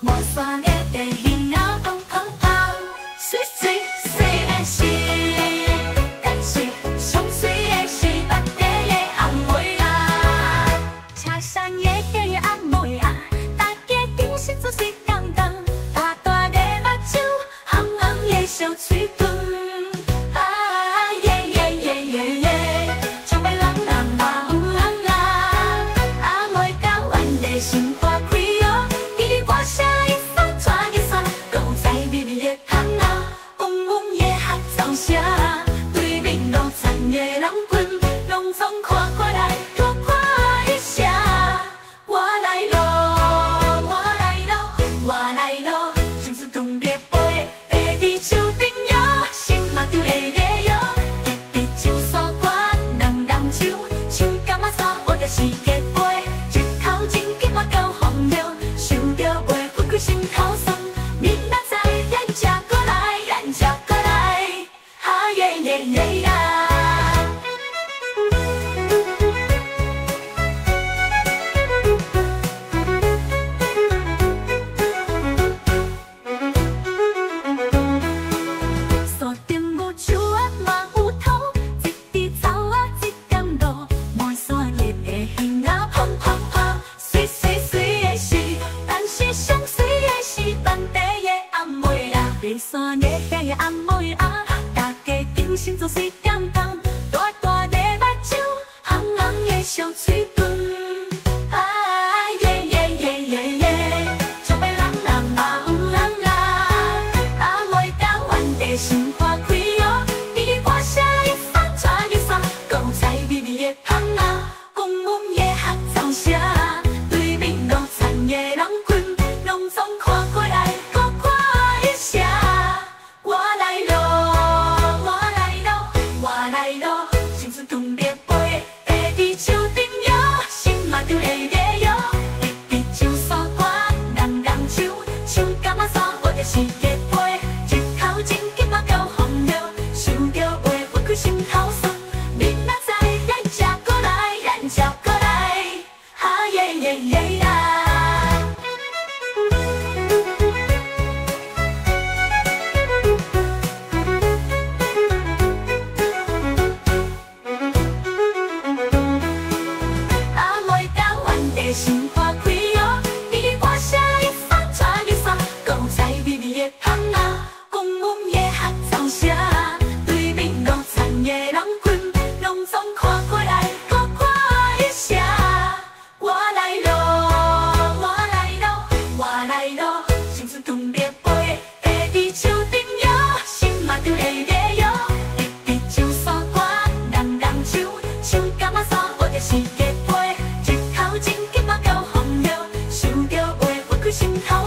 无山的地形啊，砰砰砰，水水水的是，但是上水的是北地的红梅啊，车山的地红梅啊，大家顶是做水当当，大大的目睭，红红的小嘴唇。 心花开哦，伊歌声一发传一散，搁有在微微的香啊，嗡嗡的合奏声，对面路站的人群，拢总看过来，多看一下。我来咯，我来咯，我来咯，心事断别飞，爬伫树顶摇，心嘛就会热哟。一滴酒山歌，人人唱，唱到啊山，我就是结杯。 心头酸，明仔载咱才过来，咱才过来，哈耶耶耶呀！山顶有树啊，嘛有土，一枝草啊，一点露，满山叶的形啊，砰砰砰，水水水的是，但是上水。 本地的红梅啊，爬山的地红梅啊，大家顶心做水点动，大大的目睭，红红的小嘴唇。啊耶耶耶耶耶，做要人人嘛有人啦，啊梅到原地心花开哦，伊歌声一发传一散，搁有在微微的香啊，嗡嗡的合奏声，对面路站的人群，拢总看过来。 心事断别飞，爬伫树顶摇，心嘛就会热哟。一滴酒山歌，人人唱，唱到啊山，我就是结杯。一口真金嘛交风流，想着袂分开心头酸。明仔载咱才过来，咱才过来，哈耶耶耶呀！ 心花开哦，伊歌声一发传一散，搁有在微微的香啊，嗡嗡的合奏声，对面路站的人群，拢总看过来，多看一下。我来咯，我来咯，我来咯，心事断别飞，爬伫树顶摇，心嘛就会热哟。一滴酒山歌，人人唱，唱到啊山，我就是结杯，一口真。 心头。